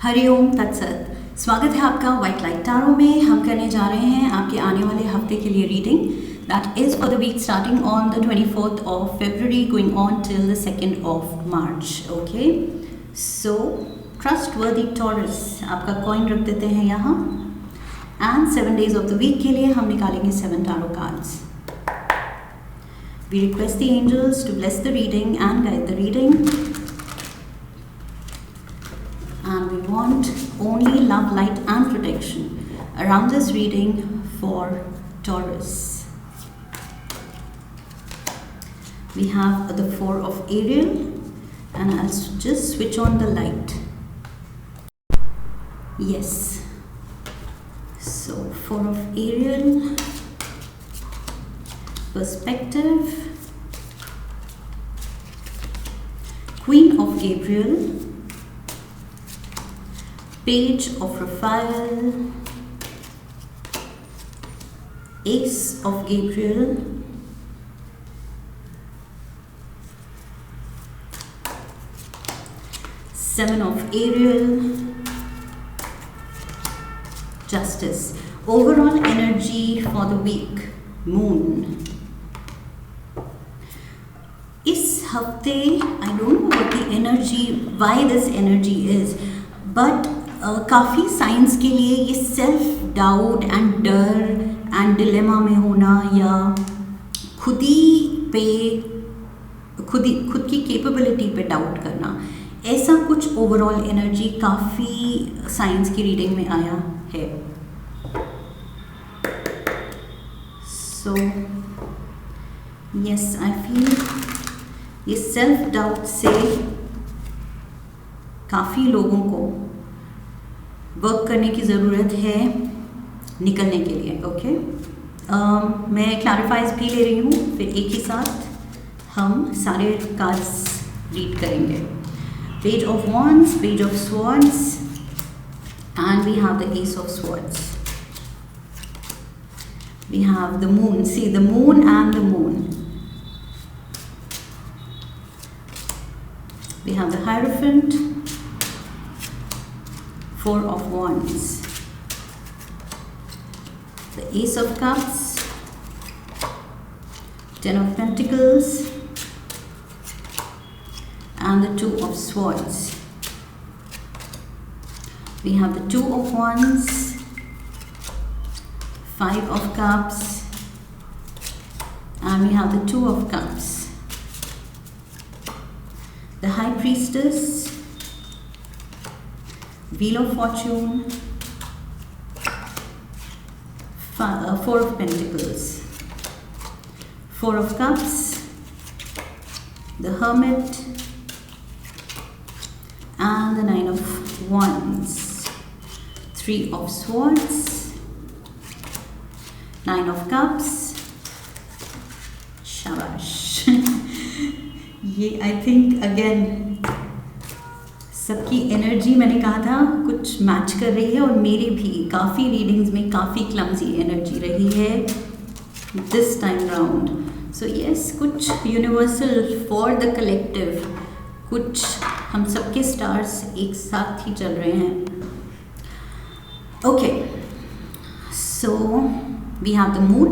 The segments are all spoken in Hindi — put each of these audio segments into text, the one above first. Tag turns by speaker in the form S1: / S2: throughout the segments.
S1: हरिओम तत्सत। स्वागत है आपका व्हाइट लाइट टैरो में। हम करने जा रहे हैं आपके आने वाले हफ्ते के लिए reading that is for the week starting on the 24th of February going on till the 2nd of March। Okay, so trustworthy Taurus आपका कॉइन रख देते हैं यहाँ and 7 days of the week के लिए हम निकालेंगे 7 tarot cards. We request the angels to bless the reading and guide the reading. And we want only love, light and protection around this reading for Taurus. We have the 4 of Ariel and I'll just switch on the light. Yes. So 4 of Ariel. Perspective, Queen of Gabriel, Page of Raphael, Ace of Gabriel, Seven of Ariel, Justice. Overall energy for the week, Moon. इस हफ्ते I don't know what the energy, why this energy is, but काफ़ी साइंस के लिए ये सेल्फ डाउट एंड डर एंड डिलेमा में होना या खुद की कैपेबिलिटी पे डाउट करना, ऐसा कुछ ओवरऑल एनर्जी काफ़ी साइंस की रीडिंग में आया है। सो यस, आई फील ये सेल्फ डाउट से काफ़ी लोगों को वर्क करने की ज़रूरत है निकलने के लिए। ओके, मैं क्लैरिफाइज भी ले रही हूँ, फिर एक ही साथ हम सारे कार्ड्स रीड करेंगे। Page of wands, page of swords and we have the ace of swords. We have the moon, see the moon and the moon. We have the Hierophant, 4 of Wands, the Ace of Cups, 10 of Pentacles, and the 2 of Swords. We have the 2 of Wands, 5 of Cups, and we have the 2 of Cups. The High Priestess, Wheel of Fortune, 4 of Pentacles, 4 of Cups, the Hermit, and the 9 of Wands, 3 of Swords, 9 of Cups, शाबाश। ये आई थिंक अगेन सबकी एनर्जी मैंने कहा था कुछ मैच कर रही है, और मेरे भी काफ़ी रीडिंग्स में काफ़ी क्लमजी एनर्जी रही है this time round. So yes, कुछ यूनिवर्सल फॉर द कलेक्टिव, कुछ हम सबके स्टार्स एक साथ ही चल रहे हैं। Okay, so we have the moon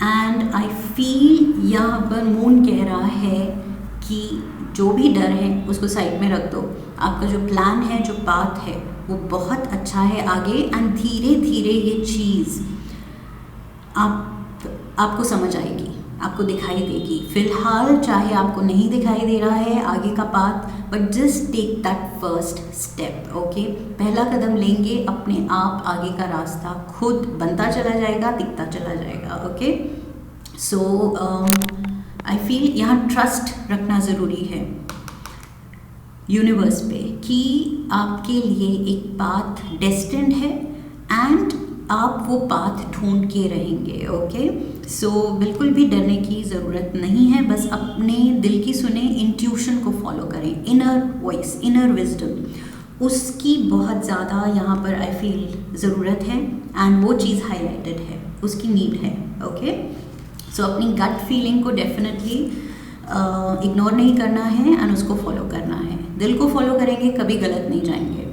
S1: and I feel यहाँ पर मून कह रहा है कि जो भी डर है उसको साइड में रख दो। आपका जो प्लान है, जो पाथ है, वो बहुत अच्छा है आगे, एंड धीरे धीरे ये चीज़ आपको समझ आएगी, आपको दिखाई देगी। फिलहाल चाहे आपको नहीं दिखाई दे रहा है आगे का path, but just take that first step. Okay, पहला कदम लेंगे, अपने आप आगे का रास्ता खुद बनता चला जाएगा, दिखता चला जाएगा। ओके, सो आई फील यहाँ ट्रस्ट रखना ज़रूरी है यूनिवर्स पे कि आपके लिए एक पाथ डेस्टिन्ड है एंड आप वो पाथ ढूंढ के रहेंगे। ओके, सो बिल्कुल भी डरने की ज़रूरत नहीं है, बस अपने दिल की सुने, इंट्यूशन को फॉलो करें, इनर वॉइस, इनर विजडम, उसकी बहुत ज़्यादा यहाँ पर आई फील ज़रूरत है एंड वो चीज़ हाईलाइटेड है, उसकी नीड है। ओके, सो अपनी गट फीलिंग को डेफिनेटली इग्नोर नहीं करना है एंड उसको फॉलो करना है। दिल को फॉलो करेंगे कभी गलत नहीं जाएंगे।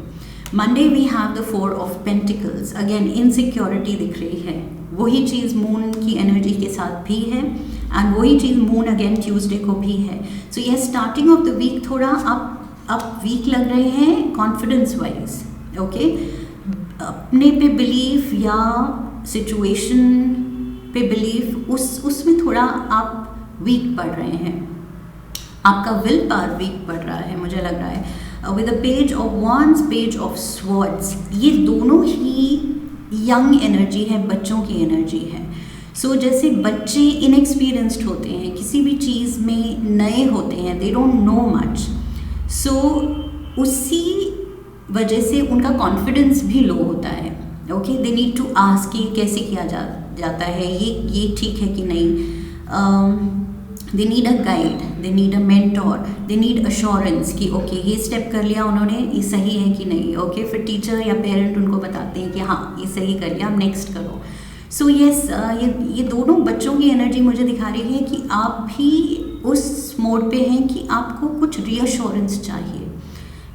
S1: Monday we have the 4 of pentacles, again insecurity दिख रही है, वही चीज़ मून की एनर्जी के साथ भी है एंड वही चीज़ मून अगेन ट्यूसडे को भी है. सो ये स्टार्टिंग ऑफ द वीक थोड़ा आप वीक लग रहे हैं कॉन्फिडेंस वाइज. ओके, अपने पे बिलीफ या सिचुएशन पे बिलीफ उसमें थोड़ा आप वीक पड़ रहे हैं, आपका विल पावर वीक पड़ रहा है मुझे लग रहा है. With the page of wands, page of swords, ये दोनों ही यंग एनर्जी है, बच्चों की एनर्जी है. सो जैसे बच्चे इनएक्सपीरियंस्ड होते हैं, किसी भी चीज़ में नए होते हैं, they don't know much, so उसी वजह से उनका कॉन्फिडेंस भी लो होता है. Okay, they need to ask कि कैसे किया जाता है, ये ठीक है कि नहीं. They need a guide, they need a mentor, they need assurance कि ओके ये स्टेप कर लिया उन्होंने, ये सही है कि नहीं. ओके, फिर टीचर या पेरेंट उनको बताते हैं कि हाँ ये सही कर लिया, अब नेक्स्ट करो. सो यस, ये दोनों बच्चों की एनर्जी मुझे दिखा रही है कि आप भी उस मोड पे हैं कि आपको कुछ रीअश्योरेंस चाहिए.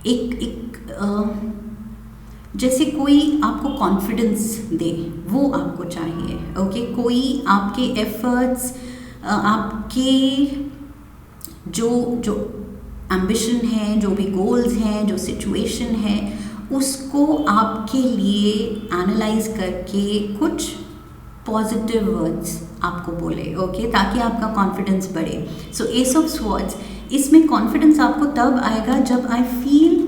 S1: एक जैसे कोई आपको कॉन्फिडेंस दे, वो आपको चाहिए. ओके, कोई आपके एफर्ट्स, आपके जो एम्बिशन है, जो भी गोल्स हैं, जो सिचुएशन है, उसको आपके लिए एनालाइज करके कुछ पॉजिटिव वर्ड्स आपको बोले. ओके, ताकि आपका कॉन्फिडेंस बढ़े. सो एस ऑफ स्वॉर्ड्स, इसमें कॉन्फिडेंस आपको तब आएगा जब I feel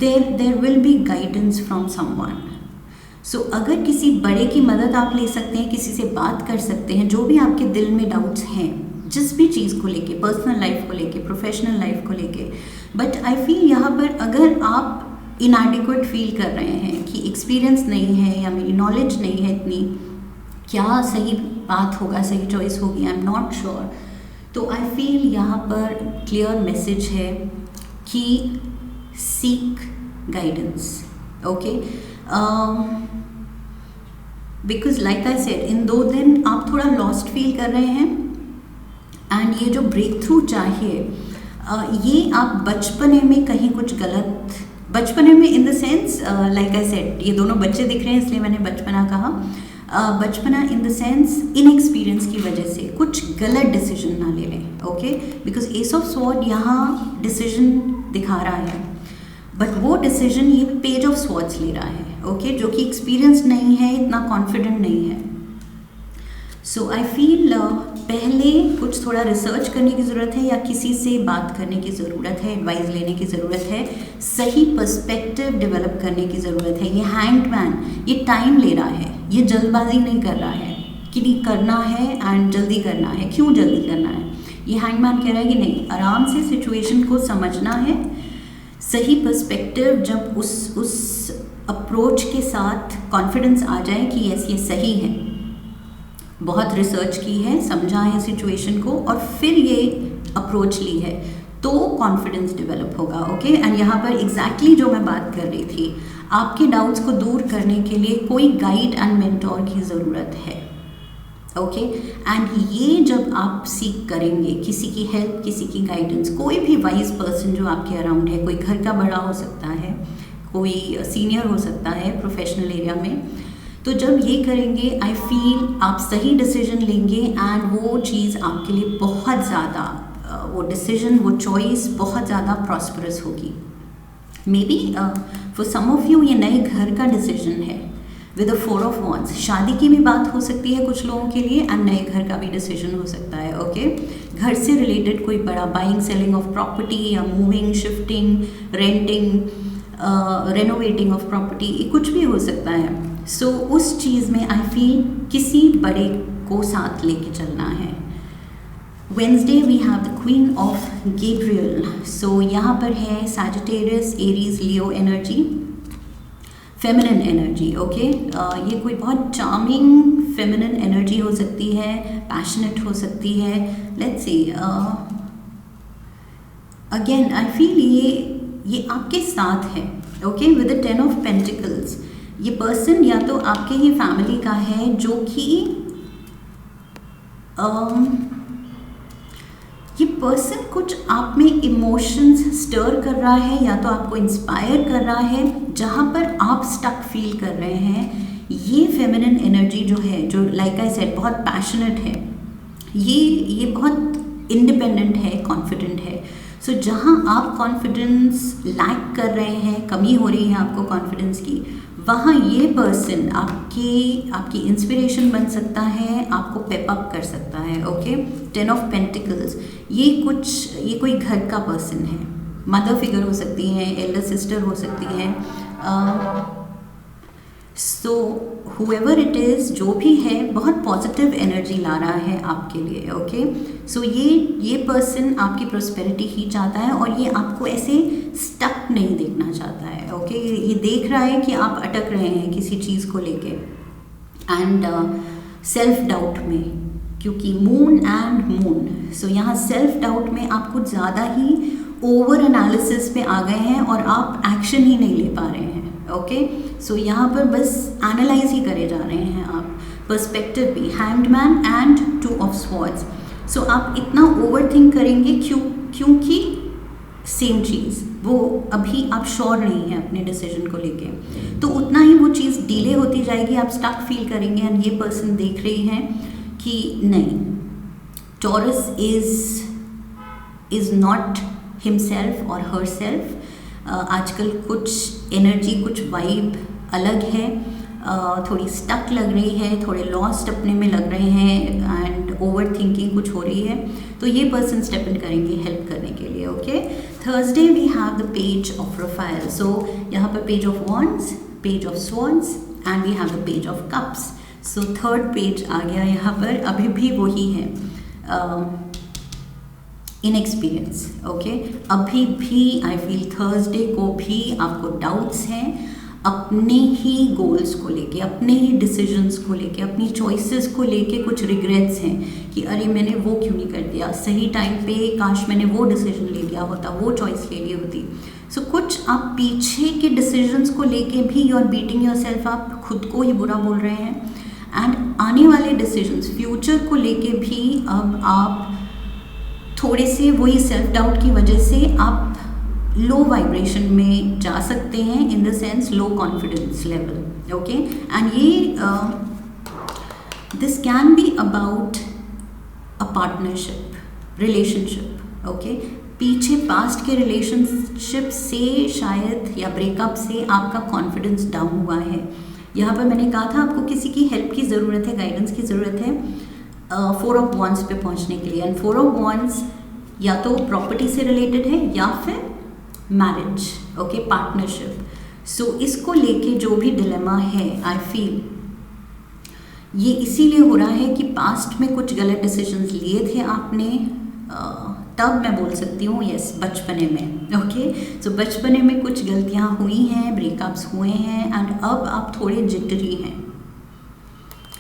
S1: there will be guidance from someone. So अगर किसी बड़े की मदद आप ले सकते हैं, किसी से बात कर सकते हैं, जो भी आपके दिल में डाउट्स हैं, जिस भी चीज़ को लेके, पर्सनल लाइफ को लेके, प्रोफेशनल लाइफ को लेके. बट आई फील यहाँ पर अगर आप इनएडिक्वेट फील कर रहे हैं कि एक्सपीरियंस नहीं है या मेरी नॉलेज नहीं है इतनी, क्या सही बात होगा, सही चॉइस होगी, आई एम नॉट श्योर, तो आई फील यहाँ पर क्लियर मैसेज है कि seek guidance. Okay, because like I said, इन 2 दिन आप थोड़ा लॉस्ट फील कर रहे हैं एंड ये जो ब्रेक थ्रू चाहिए, ये आप बचपने में कहीं कुछ गलत, बचपने में इन the sense like I said, ये दोनों बच्चे दिख रहे हैं इसलिए मैंने बचपना कहा. बचपना इन द सेंस इनएक्सपीरियंस की वजह से कुछ गलत डिसीजन ना ले लें. Okay, because S of sword यहाँ डिसीजन दिखा रहा है, बट वो डिसीजन ये पेज ऑफ स्वॉर्ड्स ले रहा है. ओके, जो कि एक्सपीरियंस नहीं है, इतना कॉन्फिडेंट नहीं है. सो आई फील पहले कुछ थोड़ा रिसर्च करने की ज़रूरत है या किसी से बात करने की ज़रूरत है, एडवाइस लेने की ज़रूरत है, सही पर्सपेक्टिव डेवलप करने की ज़रूरत है. ये हैंडमैन ये टाइम ले रहा है, ये जल्दबाजी नहीं कर रहा है कि नहीं करना है एंड जल्दी करना है. क्यों जल्दी करना है? ये हैंडमैन कह रहा है कि नहीं, आराम से सिचुएशन को समझना है. सही पर्सपेक्टिव, जब उस अप्रोच के साथ कॉन्फिडेंस आ जाए कि यस ये सही है, बहुत रिसर्च की है, समझा है सिचुएशन को और फिर ये अप्रोच ली है, तो कॉन्फिडेंस डेवलप होगा. ओके, एंड यहाँ पर एग्जैक्टली जो मैं बात कर रही थी, आपके डाउट्स को दूर करने के लिए कोई गाइड एंड मेंटोर की ज़रूरत है. ओके, एंड ये जब आप सीख करेंगे किसी की हेल्प, किसी की गाइडेंस, कोई भी वाइज पर्सन जो आपके अराउंड है, कोई घर का बड़ा हो सकता है, कोई सीनियर हो सकता है प्रोफेशनल एरिया में, तो जब ये करेंगे आई फील आप सही डिसीजन लेंगे एंड वो चीज़ आपके लिए बहुत ज़्यादा, वो डिसीजन, वो चॉइस बहुत ज़्यादा प्रॉस्परस होगी. Maybe for some of you ये नए घर का डिसीजन है विद 4 ऑफ wands. शादी की भी बात हो सकती है कुछ लोगों के लिए एंड नए घर का भी डिसीजन हो सकता है. ओके, घर से रिलेटेड कोई बड़ा बाइंग, सेलिंग ऑफ प्रॉपर्टी या moving, shifting, renting, renovating of property, कुछ भी हो सकता है. सो उस चीज़ में आई फील किसी बड़े को साथ लेके चलना है. Wednesday we have the queen of Gabriel. So यहाँ पर है Sagittarius, Aries, Leo energy, feminine energy. Okay, ये कोई बहुत चार्मिंग फेमिनिन एनर्जी हो सकती है, पैशनेट हो सकती है. Let's see, again I feel ये आपके साथ है. Okay, with the 10 of pentacles, ये पर्सन या तो आपके ही फैमिली का है जो कि ये पर्सन कुछ आप में इमोशंस स्टर कर रहा है या तो आपको इंस्पायर कर रहा है, जहाँ पर आप स्टक फील कर रहे हैं। ये फेमिनिन एनर्जी जो है, जो लाइक आई सेड बहुत पैशनेट है, ये बहुत इंडिपेंडेंट है, कॉन्फिडेंट है। सो जहाँ आप कॉन्फिडेंस लैक कर रहे हैं, कमी हो रही है आपको कॉन्फिडेंस की, वहाँ ये पर्सन आपकी इंस्पिरेशन बन सकता है, आपको पेप अप कर सकता है। ओके, 10 ऑफ पेंटिकल्स, ये कोई घर का पर्सन है, मदर फिगर हो सकती है, एल्डर सिस्टर हो सकती है। सो हुएवर इट इज़, जो भी है, बहुत पॉजिटिव एनर्जी ला रहा है आपके लिए। ओके, सो ये पर्सन आपकी प्रोस्पेरिटी ही चाहता है और ये आपको ऐसे स्टक नहीं देखना चाहता है। ओके, ये देख रहा है कि आप अटक रहे हैं किसी चीज़ को लेके एंड सेल्फ डाउट में, क्योंकि मून एंड मून, सो यहाँ सेल्फ डाउट में आप कुछ ज़्यादा ही ओवर एनालिसिस पे आ गए हैं और आप एक्शन ही नहीं ले पा रहे हैं। ओके, सो यहाँ पर बस एनालाइज ही करे जा रहे हैं आप। पर्सपेक्टिव भी, hanged man and 2 of swords. So आप इतना ओवर थिंक करेंगे क्योंकि सेम चीज़, वो अभी आप श्योर नहीं है अपने डिसीजन को लेके, तो उतना ही वो चीज़ डिले होती जाएगी, आप स्टक फील करेंगे। एंड ये पर्सन देख रही है कि नहीं, टॉरस इज़ नॉट हिमसेल्फ और हर सेल्फ। आजकल कुछ एनर्जी, कुछ वाइब अलग है, थोड़ी स्टक लग रही है, थोड़े लॉस्ट अपने में लग रहे हैं एंड ओवर थिंकिंग कुछ हो रही है, तो ये पर्सन स्टेप इन करेंगे हेल्प करने के लिए। Okay, Thursday we have the page of profile. So यहाँ पर page of wands, page of swords and we have the page of cups. So third page आ गया यहाँ पर, अभी भी वही है, इनएक्सपीरियंस। ओके, अभी भी आई फील थर्सडे को भी आपको डाउट्स हैं अपने ही गोल्स को लेके, अपने ही डिसीजंस को लेके, अपनी चॉइसेस को लेके कुछ रिग्रेट्स हैं कि अरे मैंने वो क्यों नहीं कर दिया सही टाइम पे, काश मैंने वो डिसीजन ले लिया होता, वो चॉइस ले ली होती। सो कुछ आप पीछे के डिसीजंस को लेके भी यू आर बीटिंग योरसेल्फ, आप खुद को ही बुरा बोल रहे हैं। एंड आने वाले डिसीजंस, फ्यूचर को लेके भी अब आप थोड़े से वही सेल्फ डाउट की वजह से आप लो वाइब्रेशन में जा सकते हैं, in the sense low confidence level. Okay, and ये this can be about a partnership, relationship. Okay, पीछे पास्ट के रिलेशनशिप से शायद या ब्रेकअप से आपका कॉन्फिडेंस डाउन हुआ है। यहाँ पर मैंने कहा था आपको किसी की हेल्प की ज़रूरत है, गाइडेंस की ज़रूरत है 4 ऑफ वॉन्ड्स पे पहुँचने के लिए। एंड 4 ऑफ वॉन्ड्स या तो प्रॉपर्टी से रिलेटेड है या फिर मैरिज। Okay, partnership. सो इसको लेके जो भी डिलेमा है, आई फील ये इसीलिए हो रहा है कि पास्ट में कुछ गलत डिसीजंस लिए थे आपने, तब मैं बोल सकती हूँ यस, बचपने में। ओके, सो बचपने में कुछ गलतियाँ हुई हैं, ब्रेकअप्स हुए हैं एंड अब आप थोड़े जिटरी हैं।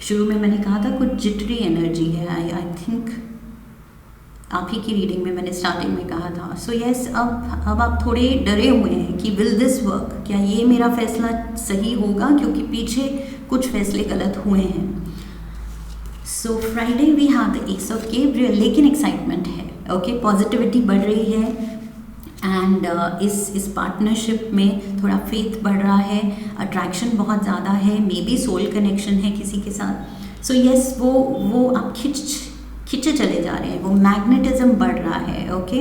S1: शुरू में मैंने कहा था कुछ जिटरी एनर्जी है, आई थिंक आप ही की रीडिंग में मैंने स्टार्टिंग में कहा था। सो यस, अब आप थोड़े डरे हुए हैं कि विल दिस वर्क, क्या ये मेरा फैसला सही होगा, क्योंकि पीछे कुछ फैसले गलत हुए हैं। So Friday we have the ace of Gabriel, लेकिन एक्साइटमेंट है। ओके, पॉजिटिविटी बढ़ रही है एंड इस पार्टनरशिप में थोड़ा फेथ बढ़ रहा है, अट्रैक्शन बहुत ज़्यादा है, मे बी सोल कनेक्शन है किसी के साथ। सो यस, वो आप खिंचे चले जा रहे हैं, वो मैग्नेटिज्म बढ़ रहा है। ओके,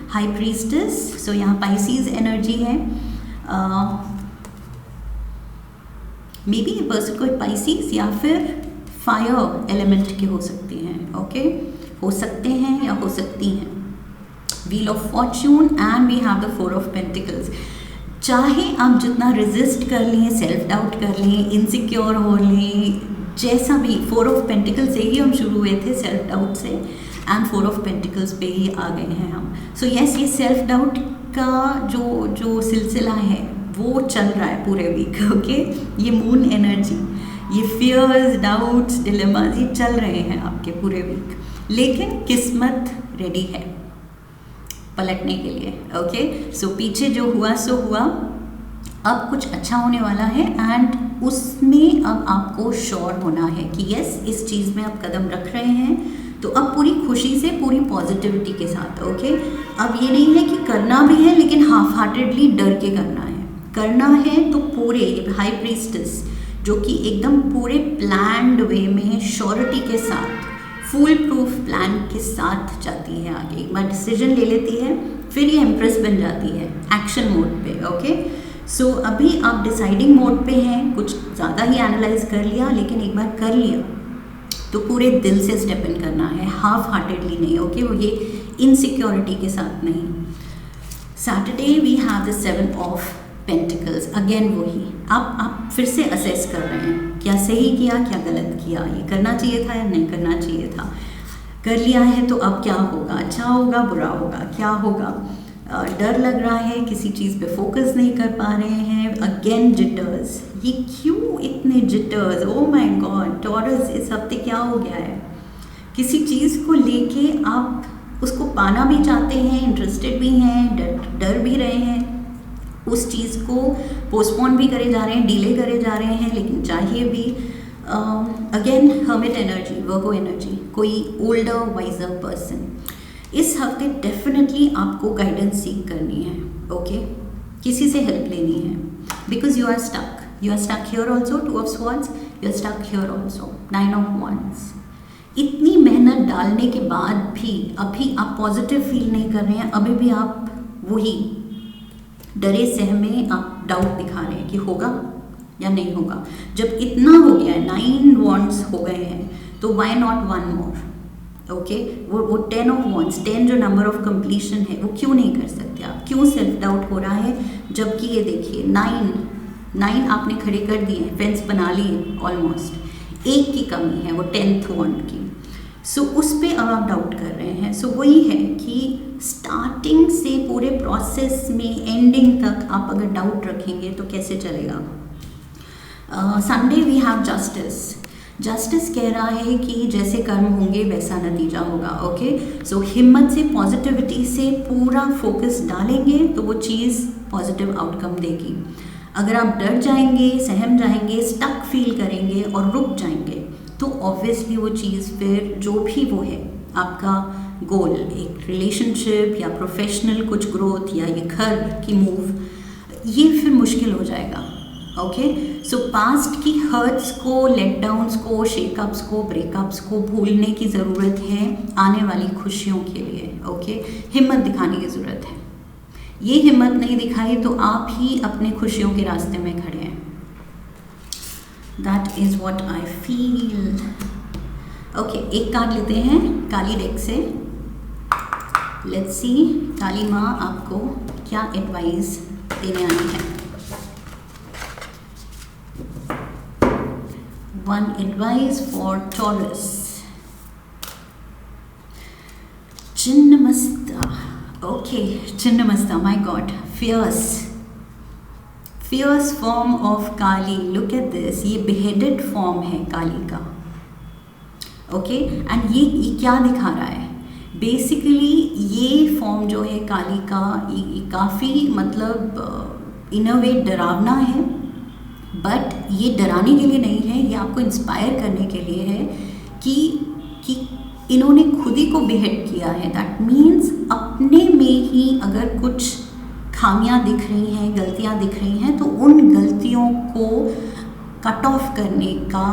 S1: हाई प्रीस्टेस, सो यहाँ पाइसीज एनर्जी है, मे बी ये पर्सन कोई पाइसीज या फिर फायर एलिमेंट के हो सकते हैं। ओके, हो सकते हैं या हो सकती हैं। Wheel of fortune and we have the 4 of pentacles. चाहे आप जितना रेजिस्ट कर लें, सेल्फ डाउट कर लें, इनसिक्योर हो लें, जैसा भी, 4 ऑफ पेंटिकल्स से ही हम शुरू हुए थे, सेल्फ डाउट से, एंड 4 ऑफ पेंटिकल्स पे ही आ गए हैं हम। सो यस, ये सेल्फ डाउट का जो सिलसिला है वो चल रहा है पूरे वीक। ओके, ये मून एनर्जी, ये फियर्स, डाउट्स, डिलेमास, ये चल रहे हैं आपके पूरे वीक, लेकिन किस्मत रेडी है पलटने के लिए। ओके, सो पीछे जो हुआ सो हुआ, अब कुछ अच्छा होने वाला है एंड उसमें अब आपको श्योर होना है कि यस, इस चीज़ में आप कदम रख रहे हैं तो अब पूरी खुशी से, पूरी पॉजिटिविटी के साथ, ओके। अब ये नहीं है कि करना भी है लेकिन हाफ हार्टेडली डर के करना है। करना है तो पूरे, हाई प्रीस्टेस जो कि एकदम पूरे प्लान्ड वे में श्योरिटी के साथ, फुल प्रूफ प्लान के साथ जाती है आगे। एक बार डिसीजन ले लेती है, फिर ये एम्प्रेस बन जाती है एक्शन मोड पे, ओके। सो अभी आप डिसाइडिंग मोड पे हैं, कुछ ज़्यादा ही एनालाइज कर लिया, लेकिन एक बार कर लिया तो पूरे दिल से स्टेप इन करना है, हाफ हार्टेडली नहीं, ओके। वो ये इनसिक्योरिटी के साथ नहीं। Saturday we have the 7 of pentacles, again वही आप फिर से असेस कर रहे हैं, क्या सही किया, क्या गलत किया, ये करना चाहिए था या नहीं करना चाहिए था। कर लिया है तो अब क्या होगा, अच्छा होगा, बुरा होगा, क्या होगा। डर लग रहा है, किसी चीज़ पे फोकस नहीं कर पा रहे हैं, अगेन जिटर्स। ये क्यों इतने jitters, oh my God. Taurus, इस हफ्ते क्या हो गया है, किसी चीज़ को लेके आप उसको पाना भी चाहते हैं, इंटरेस्टेड भी हैं, डर भी रहे हैं, उस चीज़ को पोस्टपोन भी करे जा रहे हैं, डिले करे जा रहे हैं, लेकिन चाहिए भी। अगेन हर्मिट एनर्जी, वर्गो एनर्जी, कोई ओल्डर वाइजर पर्सन। इस हफ्ते डेफिनेटली आपको गाइडेंस सीख करनी है, ओके। किसी से हेल्प लेनी है, because you are stuck here also, 2 of swords, you are stuck here also, 9 of wands. इतनी मेहनत डालने के बाद भी अभी आप पॉजिटिव फील नहीं कर रहे हैं, अभी भी आप वही डरे सहमे आप डाउट दिखा रहे हैं कि होगा या नहीं होगा। जब इतना हो गया है, 9 वॉन्ड्स हो गए हैं, तो वाई नॉट 1 मोर, ओके। वो 10 ऑफ वॉन्ड्स, 10 जो नंबर ऑफ कंप्लीशन है, वो क्यों नहीं कर सकते आप, क्यों सेल्फ डाउट हो रहा है, जबकि ये देखिए 9 आपने खड़े कर दिए, फेंस बना लिए ऑलमोस्ट, एक की कमी है वो 10th वॉन्ड की। सो उस पे अब आप डाउट कर रहे हैं। सो वही है कि स्टार्टिंग से पूरे प्रोसेस में एंडिंग तक आप अगर डाउट रखेंगे तो कैसे चलेगा। संडे वी हैव जस्टिस कह रहा है कि जैसे कर्म होंगे वैसा नतीजा होगा, ओके। सो हिम्मत से, पॉजिटिविटी से पूरा फोकस डालेंगे तो वो चीज़ पॉजिटिव आउटकम देगी। अगर आप डर जाएंगे, सहम जाएंगे, स्टक फील करेंगे और रुक जाएंगे, तो ऑब्वियसली वो चीज़ फिर जो भी वो है आपका गोल, एक रिलेशनशिप या प्रोफेशनल कुछ ग्रोथ या ये घर की मूव, ये फिर मुश्किल हो जाएगा, ओके। सो पास्ट की हर्ट्स को, लेट डाउन्स को, शेकअप्स को, ब्रेकअप्स को भूलने की ज़रूरत है आने वाली खुशियों के लिए, ओके। हिम्मत दिखाने की ज़रूरत है। ये हिम्मत नहीं दिखाई तो आप ही अपने खुशियों के रास्ते में खड़े हैं। That is what I feel, okay. एक कार्ड लेते हैं काली डेक से, लेट्स सी काली माँ आपको क्या एडवाइस देने आई है। One advice for Taurus. Chinnamasta. Okay, Chinnamasta, my God. Fierce form of Kali. Look at this. ये beheaded form है काली का. Okay, and ये क्या दिखा रहा है? Basically ये फॉर्म जो है काली का, ये काफ़ी मतलब इन अ वे डरावना है, बट ये डराने के लिए नहीं है, ये आपको इंस्पायर करने के लिए है कि इन्होंने खुद ही को बिहेड किया है। दैट मीन्स अपने में ही अगर कुछ खामियां दिख रही हैं, गलतियां दिख रही हैं, तो उन गलतियों को कट ऑफ करने का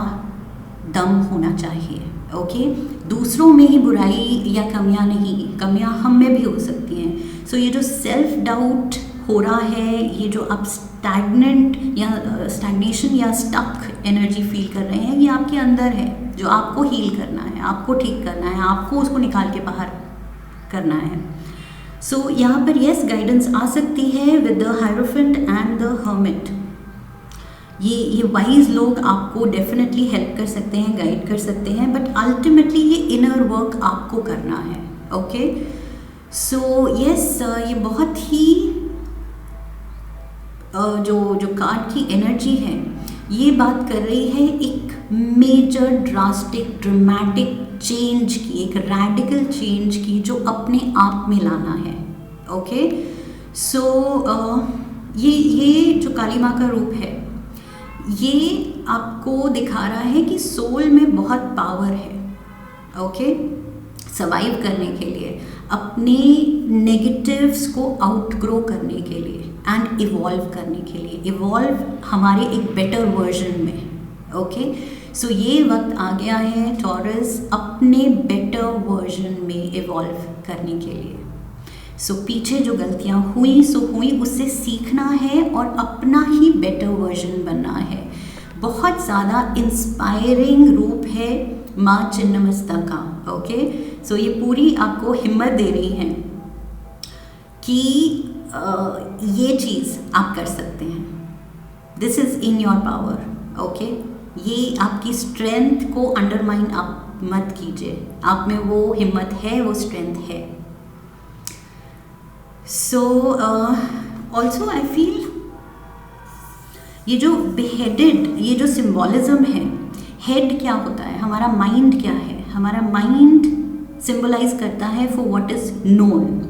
S1: दम होना चाहिए, ओके। दूसरों में ही बुराई या कमियां नहीं, कमियां हम में भी हो सकती हैं। सो ये जो सेल्फ डाउट हो रहा है, ये जो आप स्टैग्नेशन या स्टक एनर्जी फील कर रहे हैं, ये आपके अंदर है, जो आपको हील करना है, आपको ठीक करना है, आपको उसको निकाल के बाहर करना है। सो यहाँ पर यस गाइडेंस आ सकती है with the hierophant and the hermit. ये वाइज लोग आपको डेफिनेटली हेल्प कर सकते हैं, गाइड कर सकते हैं, बट अल्टीमेटली ये इनर वर्क आपको करना है, ओके। सो यस, ये बहुत ही जो कार्ड की एनर्जी है, ये बात कर रही है एक मेजर ड्रास्टिक ड्रामेटिक चेंज की, एक रैडिकल चेंज की, जो अपने आप में लाना है, ओके। सो ये जो काली माँ का रूप है, ये आपको दिखा रहा है कि सोल में बहुत पावर है, ओके। सर्वाइव करने के लिए, अपने नेगेटिव्स को आउटग्रो करने के लिए एंड इवॉल्व करने के लिए, इवॉल्व हमारे एक बेटर वर्जन में। ओके, सो ये वक्त आ गया है टॉरस अपने बेटर वर्जन में इवॉल्व करने के लिए। सो पीछे जो गलतियाँ हुई सो हुई, उससे सीखना है और अपना ही बेटर वर्जन बनना है। बहुत ज़्यादा इंस्पायरिंग रूप है माँ छिन्नमस्ता का। ओके, सो ये पूरी आपको हिम्मत दे रही हैं कि ये चीज़ आप कर सकते हैं। This is in your power. Okay, ये आपकी स्ट्रेंथ को अंडरमाइन आप मत कीजिए, आप में वो हिम्मत है, वो स्ट्रेंथ है। सो ऑल्सो आई फील ये जो बेहेडेड, ये जो सिम्बॉलिज्म है, हेड क्या होता है, हमारा माइंड क्या है, हमारा माइंड सिंबलाइज करता है for what is known.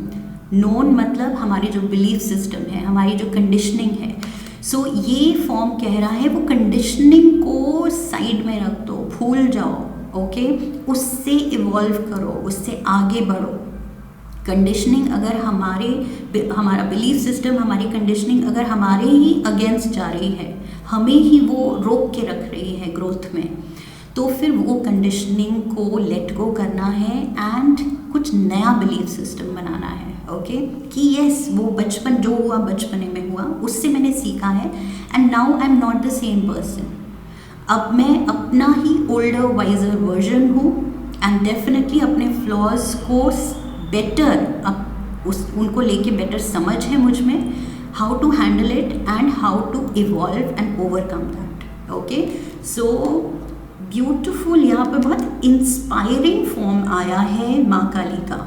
S1: Known मतलब हमारी जो बिलीफ सिस्टम है, हमारी जो कंडीशनिंग है। सो ये फॉर्म कह रहा है वो कंडीशनिंग को साइड में रख दो, भूल जाओ। ओके, उससे इवॉल्व करो, उससे आगे बढ़ो। कंडीशनिंग अगर हमारा बिलीफ सिस्टम, हमारी कंडीशनिंग अगर हमारे ही अगेंस्ट जा रही है, हमें ही वो रोक के रख रही है ग्रोथ में, तो फिर वो कंडीशनिंग को लेट गो करना है एंड कुछ नया बिलीफ सिस्टम बनाना है। ओके, कि यस वो बचपन जो हुआ बचपने में हुआ, उससे मैंने सीखा है and now I am not the same person. अब मैं अपना ही ओल्डर वाइजर वर्जन हूँ एंड डेफिनेटली अपने फ्लॉज को बेटर, उनको लेके बेटर समझ है मुझ में, how to handle it and how to evolve and overcome that. Okay, so beautiful, यहाँ पे बहुत इंस्पायरिंग फॉर्म आया है माँ काली का।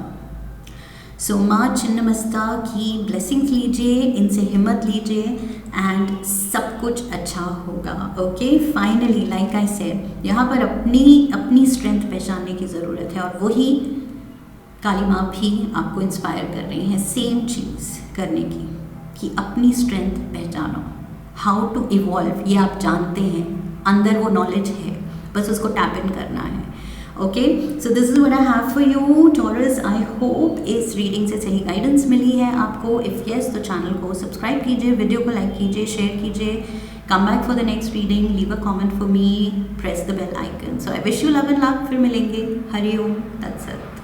S1: सो माँ छिन्नमस्ता की ब्लेसिंग्स लीजिए, इनसे हिम्मत लीजिए एंड सब कुछ अच्छा होगा। Okay, finally like I said, यहाँ पर अपनी स्ट्रेंथ पहचानने की ज़रूरत है और वही काली माँ भी आपको इंस्पायर कर रही हैं सेम चीज़ करने की, कि अपनी स्ट्रेंथ पहचानो, हाउ टू इवॉल्व। ये आप जानते हैं, अंदर वो नॉलेज है, बस उसको टैप इन करना है। Okay, so this is what I have for you Taurus. I hope इस रीडिंग से सही गाइडेंस मिली है आपको। इफ़ यस, तो चैनल को सब्सक्राइब कीजिए, वीडियो को लाइक कीजिए, शेयर कीजिए। Come back for the next reading, leave a comment for me, press the bell icon. So I wish you love and luck. फिर मिलेंगे। हरि ओम तत्सत।